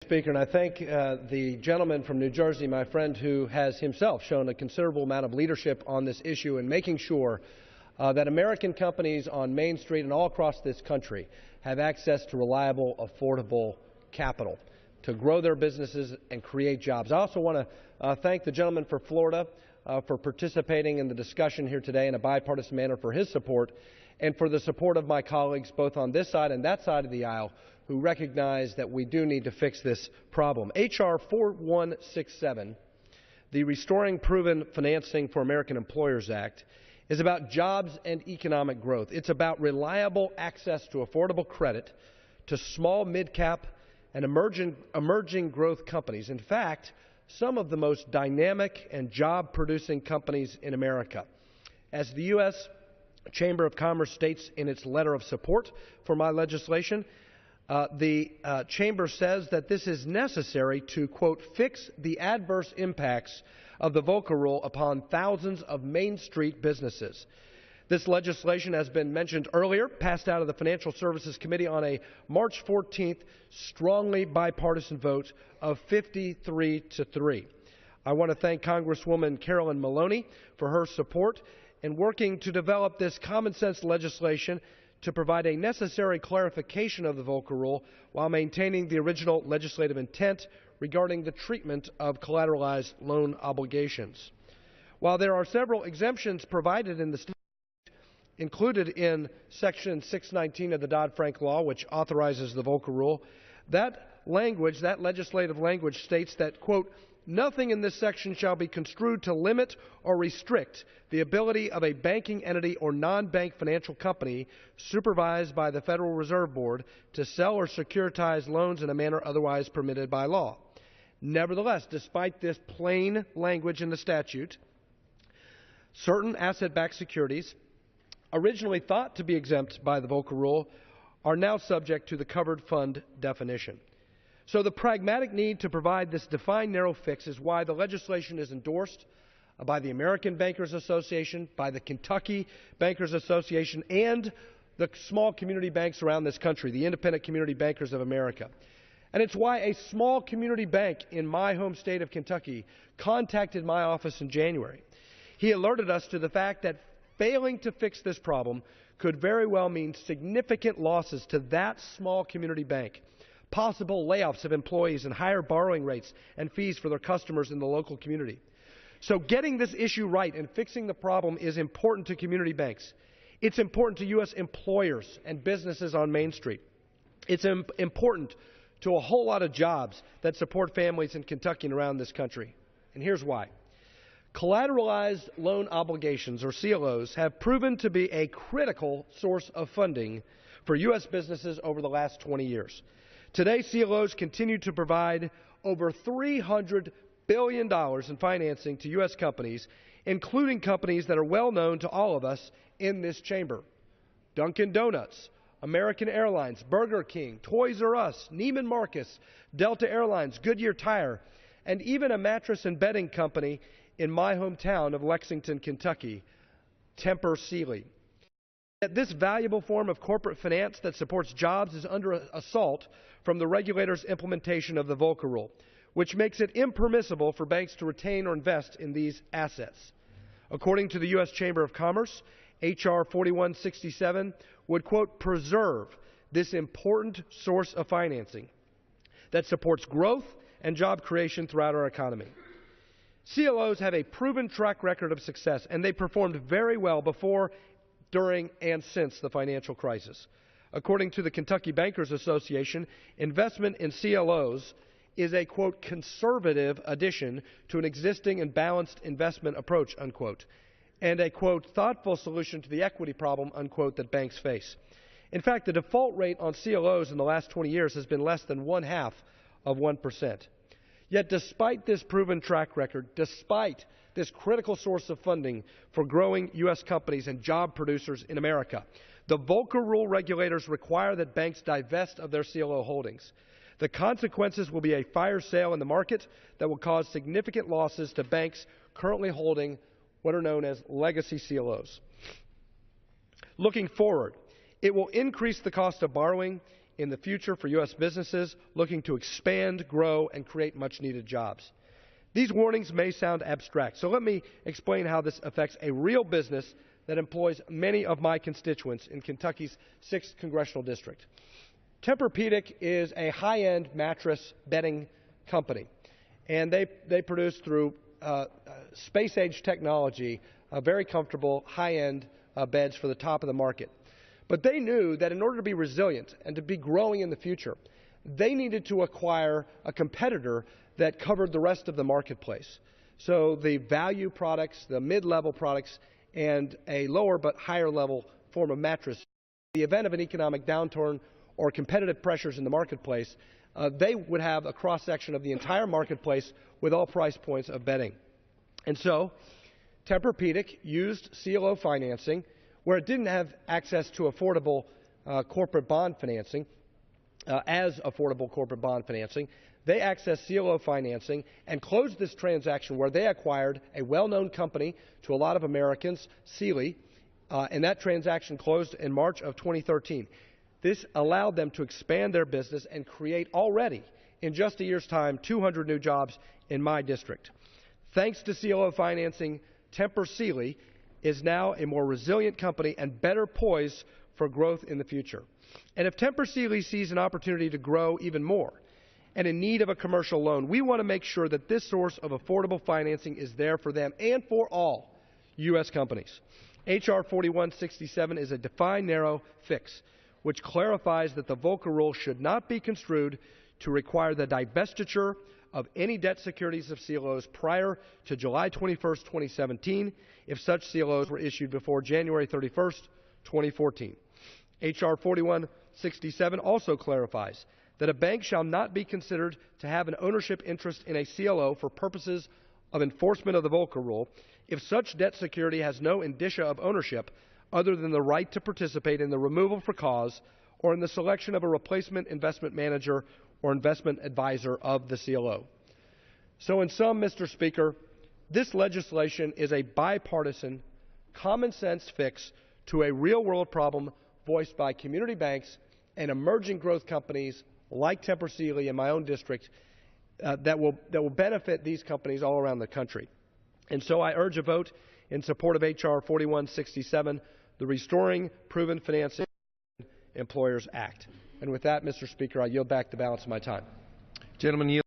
Speaker, and I thank the gentleman from New Jersey, my friend, who has himself shown a considerable amount of leadership on this issue in making sure that American companies on Main Street and all across this country have access to reliable, affordable capital to grow their businesses and create jobs. I also want to thank the gentleman for Florida for participating in the discussion here today in a bipartisan manner, for his support, and for the support of my colleagues both on this side and that side of the aisle who recognize that we do need to fix this problem. H.R. 4167, the Restoring Proven Financing for American Employers Act, is about jobs and economic growth. It's about reliable access to affordable credit to small, mid-cap, and emerging growth companies. In fact, some of the most dynamic and job-producing companies in America. As the U.S. Chamber of Commerce states in its letter of support for my legislation, the Chamber says that this is necessary to, quote, fix the adverse impacts of the Volcker Rule upon thousands of Main Street businesses. This legislation has been mentioned earlier, passed out of the Financial Services Committee on a March 14th strongly bipartisan vote of 53-3. I want to thank Congresswoman Carolyn Maloney for her support in working to develop this common sense legislation to provide a necessary clarification of the Volcker Rule while maintaining the original legislative intent regarding the treatment of collateralized loan obligations. While there are several exemptions provided in the statute, included in Section 619 of the Dodd-Frank Law, which authorizes the Volcker Rule, that language, that legislative language states that, quote, nothing in this section shall be construed to limit or restrict the ability of a banking entity or non-bank financial company supervised by the Federal Reserve Board to sell or securitize loans in a manner otherwise permitted by law. Nevertheless, despite this plain language in the statute, certain asset-backed securities originally thought to be exempt by the Volcker Rule are now subject to the covered fund definition. So the pragmatic need to provide this defined narrow fix is why the legislation is endorsed by the American Bankers Association, by the Kentucky Bankers Association, and the small community banks around this country, the Independent Community Bankers of America. And it's why a small community bank in my home state of Kentucky contacted my office in January. He alerted us to the fact that failing to fix this problem could very well mean significant losses to that small community bank, possible layoffs of employees, and higher borrowing rates and fees for their customers in the local community. So getting this issue right and fixing the problem is important to community banks. It's important to U.S. employers and businesses on Main Street. It's important to a whole lot of jobs that support families in Kentucky and around this country. And here's why. Collateralized loan obligations, or CLOs, have proven to be a critical source of funding for U.S. businesses over the last 20 years. Today, CLOs continue to provide over $300 billion in financing to U.S. companies, including companies that are well known to all of us in this chamber: Dunkin' Donuts, American Airlines, Burger King, Toys R Us, Neiman Marcus, Delta Airlines, Goodyear Tire, and even a mattress and bedding company in my hometown of Lexington, Kentucky, Tempur Sealy. Yet this valuable form of corporate finance that supports jobs is under assault from the regulator's implementation of the Volcker Rule, which makes it impermissible for banks to retain or invest in these assets. According to the U.S. Chamber of Commerce, H.R. 4167 would, quote, preserve this important source of financing that supports growth and job creation throughout our economy. CLOs have a proven track record of success, and they performed very well before, during, and since the financial crisis. According to the Kentucky Bankers Association, investment in CLOs is a, quote, conservative addition to an existing and balanced investment approach, unquote, and a, quote, thoughtful solution to the equity problem, unquote, that banks face. In fact, the default rate on CLOs in the last 20 years has been less than 0.5%. Yet despite this proven track record, despite this critical source of funding for growing U.S. companies and job producers in America, the Volcker Rule regulators require that banks divest of their CLO holdings. The consequences will be a fire sale in the market that will cause significant losses to banks currently holding what are known as legacy CLOs. Looking forward, it will increase the cost of borrowing, in the future for U.S. businesses looking to expand, grow, and create much-needed jobs. These warnings may sound abstract, so let me explain how this affects a real business that employs many of my constituents in Kentucky's 6th Congressional District. Tempur-Pedic is a high-end mattress bedding company, and they produce through space-age technology very comfortable, high-end beds for the top of the market. But they knew that in order to be resilient and to be growing in the future, they needed to acquire a competitor that covered the rest of the marketplace. So the value products, the mid-level products, and a lower but higher level form of mattress. In the event of an economic downturn or competitive pressures in the marketplace, they would have a cross-section of the entire marketplace with all price points of bedding. And so Tempur-Pedic used CLO financing where it didn't have access to affordable corporate bond financing, as affordable corporate bond financing. They accessed CLO financing and closed this transaction where they acquired a well-known company to a lot of Americans, Sealy, and that transaction closed in March of 2013. This allowed them to expand their business and create already, in just a year's time, 200 new jobs in my district. Thanks to CLO financing, Tempur Sealy is now a more resilient company and better poised for growth in the future. And if Tempur Sealy sees an opportunity to grow even more and in need of a commercial loan, we want to make sure that this source of affordable financing is there for them and for all U.S. companies. H.R. 4167 is a defined narrow fix, which clarifies that the Volcker Rule should not be construed to require the divestiture of any debt securities of CLOs prior to July 21, 2017, if such CLOs were issued before January 31, 2014. H.R. 4167 also clarifies that a bank shall not be considered to have an ownership interest in a CLO for purposes of enforcement of the Volcker Rule if such debt security has no indicia of ownership other than the right to participate in the removal for cause or in the selection of a replacement investment manager or investment advisor of the CLO. So in sum, Mr. Speaker, this legislation is a bipartisan, common-sense fix to a real-world problem voiced by community banks and emerging growth companies like Tempur Sealy in my own district that will benefit these companies all around the country. And so I urge a vote in support of H.R. 4167, the Restoring Proven Financing Employers Act. And with that, Mr. Speaker, I yield back the balance of my time. Gentleman yield.